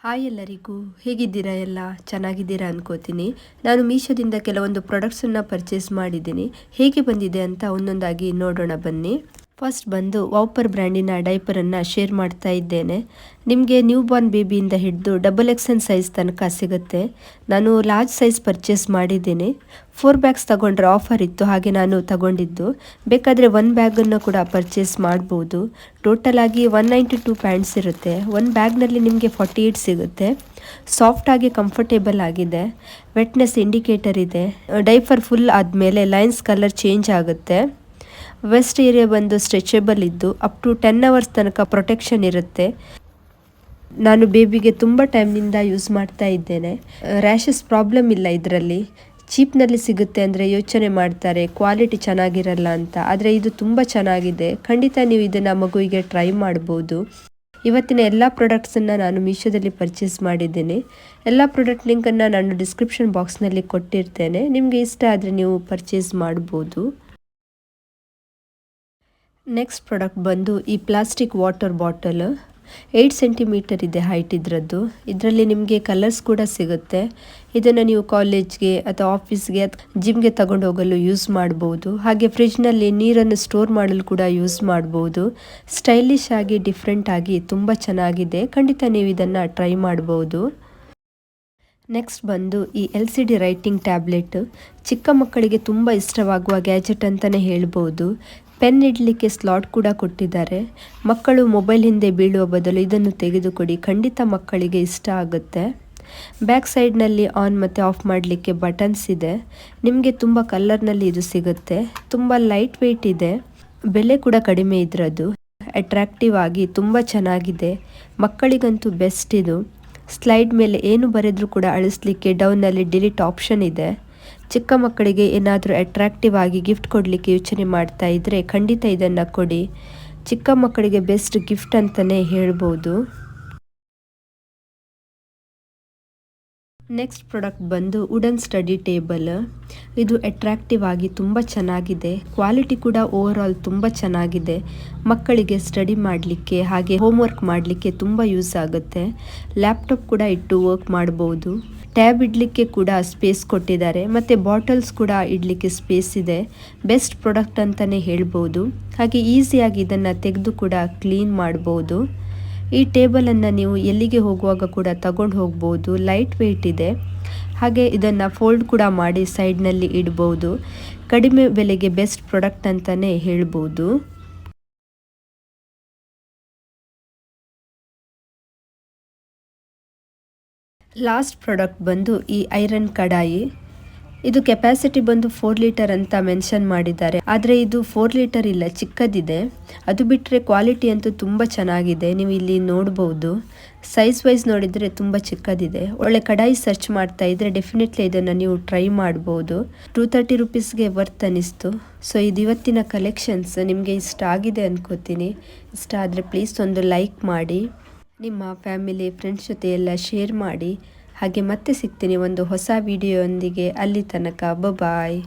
Hi ಎಲ್ಲರಿಗೂ, ಹೇಗಿದ್ದೀರಾ? ಎಲ್ಲ ಚೆನ್ನಾಗಿದ್ದೀರಾ ಅನ್ಕೋತೀನಿ. ನಾನು ಮೀಶೋದಿಂದ ಕೆಲವೊಂದು ಪ್ರಾಡಕ್ಟ್ಸನ್ನು ಪರ್ಚೇಸ್ ಮಾಡಿದ್ದೀನಿ. ಹೇಗೆ ಬಂದಿದೆ ಅಂತ ಒಂದೊಂದಾಗಿ ನೋಡೋಣ ಬನ್ನಿ. ಫಸ್ಟ್ ಬಂದು ವೌಪರ್ ಬ್ರ್ಯಾಂಡಿನ ಡೈಪರನ್ನು ಶೇರ್ ಮಾಡ್ತಾ ಇದ್ದೇನೆ. ನಿಮಗೆ ನ್ಯೂ ಬಾರ್ನ್ ಬೇಬಿಯಿಂದ ಹಿಡಿದು XXL ಸೈಜ್ ತನಕ ಸಿಗುತ್ತೆ. ನಾನು ಲಾರ್ಜ್ ಸೈಜ್ ಪರ್ಚೇಸ್ ಮಾಡಿದ್ದೀನಿ. 4 ಬ್ಯಾಗ್ಸ್ ತಗೊಂಡ್ರೆ ಆಫರ್ ಇತ್ತು, ಹಾಗೆ ನಾನು ತಗೊಂಡಿದ್ದು. ಬೇಕಾದರೆ 1 ಬ್ಯಾಗನ್ನು ಕೂಡ ಪರ್ಚೇಸ್ ಮಾಡ್ಬೋದು. ಟೋಟಲ್ ಆಗಿ 192 ಪ್ಯಾಂಟ್ಸ್ ಇರುತ್ತೆ. 1 ಬ್ಯಾಗ್ನಲ್ಲಿ ನಿಮಗೆ 48 ಸಿಗುತ್ತೆ. ಸಾಫ್ಟ್ ಆಗಿ ಕಂಫರ್ಟೇಬಲ್ ಆಗಿದೆ. ವೆಟ್ನೆಸ್ ಇಂಡಿಕೇಟರ್ ಇದೆ. ಡೈಪರ್ ಫುಲ್ ಆದಮೇಲೆ ಲೈನ್ಸ್ ಕಲರ್ ಚೇಂಜ್ ಆಗುತ್ತೆ. ವೆಸ್ಟ್ ಏರಿಯಾ ಬಂದು ಸ್ಟ್ರೆಚಬಲ್ ಇದ್ದು ಅಪ್ ಟು 10 ಅವರ್ಸ್ ತನಕ ಪ್ರೊಟೆಕ್ಷನ್ ಇರುತ್ತೆ. ನಾನು ಬೇಬಿಗೆ ತುಂಬ ಟೈಮ್ನಿಂದ ಯೂಸ್ ಮಾಡ್ತಾ ಇದ್ದೇನೆ. ರ್ಯಾಷಸ್ ಪ್ರಾಬ್ಲಮ್ ಇಲ್ಲ ಇದರಲ್ಲಿ. ಚೀಪ್ನಲ್ಲಿ ಸಿಗುತ್ತೆ ಅಂದರೆ ಯೋಚನೆ ಮಾಡ್ತಾರೆ ಕ್ವಾಲಿಟಿ ಚೆನ್ನಾಗಿರಲ್ಲ ಅಂತ, ಆದರೆ ಇದು ತುಂಬ ಚೆನ್ನಾಗಿದೆ. ಖಂಡಿತ ನೀವು ಇದನ್ನು ಮಗುವಿಗೆ ಟ್ರೈ ಮಾಡ್ಬೋದು. ಇವತ್ತಿನ ಎಲ್ಲ ಪ್ರಾಡಕ್ಟ್ಸನ್ನು ನಾನು ಮೀಶೋದಲ್ಲಿ ಪರ್ಚೇಸ್ ಮಾಡಿದ್ದೇನೆ. ಎಲ್ಲ ಪ್ರಾಡಕ್ಟ್ ಲಿಂಕನ್ನು ನಾನು ಡಿಸ್ಕ್ರಿಪ್ಷನ್ ಬಾಕ್ಸ್ನಲ್ಲಿ ಕೊಟ್ಟಿರ್ತೇನೆ. ನಿಮಗೆ ಇಷ್ಟ ಆದರೆ ನೀವು ಪರ್ಚೇಸ್ ಮಾಡ್ಬೋದು. ನೆಕ್ಸ್ಟ್ ಪ್ರಾಡಕ್ಟ್ ಬಂದು ಈ ಪ್ಲಾಸ್ಟಿಕ್ ವಾಟರ್ ಬಾಟಲ್ 8 ಸೆಂಟಿಮೀಟರ್ ಇದೆ ಹೈಟ್ ಇದರದ್ದು. ಇದರಲ್ಲಿ ನಿಮಗೆ ಕಲರ್ಸ್ ಕೂಡ ಸಿಗುತ್ತೆ. ಇದನ್ನು ನೀವು ಕಾಲೇಜ್ಗೆ ಅಥವಾ ಆಫೀಸ್ಗೆ ಜಿಮ್ಗೆ ತಗೊಂಡು ಹೋಗಲು ಯೂಸ್ ಮಾಡ್ಬೋದು. ಹಾಗೆ ಫ್ರಿಜ್ನಲ್ಲಿ ನೀರನ್ನು ಸ್ಟೋರ್ ಮಾಡಲು ಕೂಡ ಯೂಸ್ ಮಾಡ್ಬೋದು. ಸ್ಟೈಲಿಶ್ ಆಗಿ ಡಿಫ್ರೆಂಟ್ ಆಗಿ ತುಂಬ ಚೆನ್ನಾಗಿದೆ. ಖಂಡಿತ ನೀವು ಇದನ್ನು ಟ್ರೈ ಮಾಡ್ಬೋದು. ನೆಕ್ಸ್ಟ್ ಬಂದು ಈ LCD ರೈಟಿಂಗ್ ಟ್ಯಾಬ್ಲೆಟ್. ಚಿಕ್ಕ ಮಕ್ಕಳಿಗೆ ತುಂಬ ಇಷ್ಟವಾಗುವ ಗ್ಯಾಜೆಟ್ ಅಂತಲೇ ಹೇಳ್ಬೋದು. ಪೆನ್ ಇಡಲಿಕ್ಕೆ ಸ್ಲಾಟ್ ಕೂಡ ಕೊಟ್ಟಿದ್ದಾರೆ. ಮಕ್ಕಳು ಮೊಬೈಲ್ ಹಿಂದೆ ಬೀಳುವ ಬದಲು ಇದನ್ನು ತೆಗೆದುಕೊಡಿ, ಖಂಡಿತ ಮಕ್ಕಳಿಗೆ ಇಷ್ಟ ಆಗುತ್ತೆ. ಬ್ಯಾಕ್ ಸೈಡ್ನಲ್ಲಿ ಆನ್ ಮತ್ತು ಆಫ್ ಮಾಡಲಿಕ್ಕೆ ಬಟನ್ಸ್ ಇದೆ. ನಿಮಗೆ ತುಂಬ ಕಲರ್ನಲ್ಲಿ ಇದು ಸಿಗುತ್ತೆ. ತುಂಬ ಲೈಟ್ ವೆಯ್ಟ್ ಇದೆ. ಬೆಲೆ ಕೂಡ ಕಡಿಮೆ ಇದರದ್ದು. ಅಟ್ರಾಕ್ಟಿವ್ ಆಗಿ ತುಂಬ ಚೆನ್ನಾಗಿದೆ. ಮಕ್ಕಳಿಗಂತೂ ಬೆಸ್ಟ್ ಇದು. ಸ್ಲೈಡ್ ಮೇಲೆ ಏನು ಬರೆದರೂ ಕೂಡ ಅಳಿಸ್ಲಿಕ್ಕೆ ಡೌನ್ನಲ್ಲಿ ಡಿಲೀಟ್ ಆಪ್ಷನ್ ಇದೆ. ಚಿಕ್ಕ ಮಕ್ಕಳಿಗೆ ಏನಾದರೂ ಅಟ್ರಾಕ್ಟಿವ್ ಆಗಿ ಗಿಫ್ಟ್ ಕೊಡಲಿಕ್ಕೆ ಯೋಚನೆ ಮಾಡ್ತಾ ಇದ್ದರೆ ಖಂಡಿತ ಇದನ್ನು ಕೊಡಿ. ಚಿಕ್ಕ ಮಕ್ಕಳಿಗೆ ಬೆಸ್ಟ್ ಗಿಫ್ಟ್ ಅಂತಲೇ ಹೇಳ್ಬೋದು. ನೆಕ್ಸ್ಟ್ ಪ್ರಾಡಕ್ಟ್ ಬಂದು ವುಡನ್ ಸ್ಟಡಿ ಟೇಬಲ್. ಇದು ಅಟ್ರಾಕ್ಟಿವ್ ಆಗಿ ತುಂಬ ಚೆನ್ನಾಗಿದೆ. ಕ್ವಾಲಿಟಿ ಕೂಡ ಓವರ್ ಆಲ್ ತುಂಬ ಚೆನ್ನಾಗಿದೆ. ಮಕ್ಕಳಿಗೆ ಸ್ಟಡಿ ಮಾಡಲಿಕ್ಕೆ ಹಾಗೆ ಹೋಮ್ವರ್ಕ್ ಮಾಡಲಿಕ್ಕೆ ತುಂಬ ಯೂಸ್ ಆಗುತ್ತೆ. ಲ್ಯಾಪ್ಟಾಪ್ ಕೂಡ ಇಟ್ಟು ವರ್ಕ್ ಮಾಡ್ಬೋದು. ಟ್ಯಾಬ್ ಇಡಲಿಕ್ಕೆ ಕೂಡ ಸ್ಪೇಸ್ ಕೊಟ್ಟಿದ್ದಾರೆ ಮತ್ತು ಬಾಟಲ್ಸ್ ಕೂಡ ಇಡಲಿಕ್ಕೆ ಸ್ಪೇಸ್ ಇದೆ. ಬೆಸ್ಟ್ ಪ್ರಾಡಕ್ಟ್ ಅಂತಲೇ ಹೇಳ್ಬೋದು. ಹಾಗೆ ಈಸಿಯಾಗಿ ಇದನ್ನು ತೆಗೆದು ಕೂಡ ಕ್ಲೀನ್ ಮಾಡ್ಬೋದು. ಈ ಟೇಬಲನ್ನು ನೀವು ಎಲ್ಲಿಗೆ ಹೋಗುವಾಗ ಕೂಡ ತಗೊಂಡು ಹೋಗ್ಬೋದು. ಲೈಟ್ ವೆಯ್ಟ್ ಇದೆ. ಹಾಗೆ ಇದನ್ನು ಫೋಲ್ಡ್ ಕೂಡ ಮಾಡಿ ಸೈಡ್ನಲ್ಲಿ ಇಡ್ಬೋದು. ಕಡಿಮೆ ಬೆಲೆಗೆ ಬೆಸ್ಟ್ ಪ್ರಾಡಕ್ಟ್ ಅಂತಲೇ ಹೇಳ್ಬೋದು. ಲಾಸ್ಟ್ ಪ್ರಾಡಕ್ಟ್ ಬಂದು ಈ ಐರನ್ ಕಡಾಯಿ. ಇದು ಕೆಪಾಸಿಟಿ ಬಂದು 4 ಲೀಟರ್ ಅಂತ ಮೆನ್ಷನ್ ಮಾಡಿದ್ದಾರೆ, ಆದರೆ ಇದು 4 ಲೀಟರ್ ಇಲ್ಲ, ಚಿಕ್ಕದಿದೆ. ಅದು ಬಿಟ್ಟರೆ ಕ್ವಾಲಿಟಿ ಅಂತೂ ತುಂಬ ಚೆನ್ನಾಗಿದೆ. ನೀವು ಇಲ್ಲಿ ನೋಡ್ಬೋದು. ಸೈಜ್ ವೈಸ್ ನೋಡಿದರೆ ತುಂಬ ಚಿಕ್ಕದಿದೆ. ಒಳ್ಳೆ ಕಡಾಯಿ ಸರ್ಚ್ ಮಾಡ್ತಾ ಇದ್ದರೆ ಡೆಫಿನೆಟ್ಲಿ ಇದನ್ನು ನೀವು ಟ್ರೈ ಮಾಡ್ಬೋದು. 230 ರುಪೀಸ್ಗೆ ವರ್ತ್ ಅನ್ನಿಸ್ತು. ಸೊ ಇದು ಇವತ್ತಿನ ಕಲೆಕ್ಷನ್ಸ್. ನಿಮಗೆ ಇಷ್ಟ ಆಗಿದೆ ಅನ್ಕೋತೀನಿ. ಇಷ್ಟ ಆದರೆ ಪ್ಲೀಸ್ ಒಂದು ಲೈಕ್ ಮಾಡಿ. ನಿಮ್ಮ ಫ್ಯಾಮಿಲಿ ಫ್ರೆಂಡ್ಸ್ ಜೊತೆ ಎಲ್ಲ ಶೇರ್ ಮಾಡಿ. ಹಾಗೆ ಮತ್ತೆ ಸಿಗ್ತೀನಿ ಒಂದು ಹೊಸ ವಿಡಿಯೋಯೊಂದಿಗೆ. ಅಲ್ಲಿ ತನಕ ಬಾಯ್.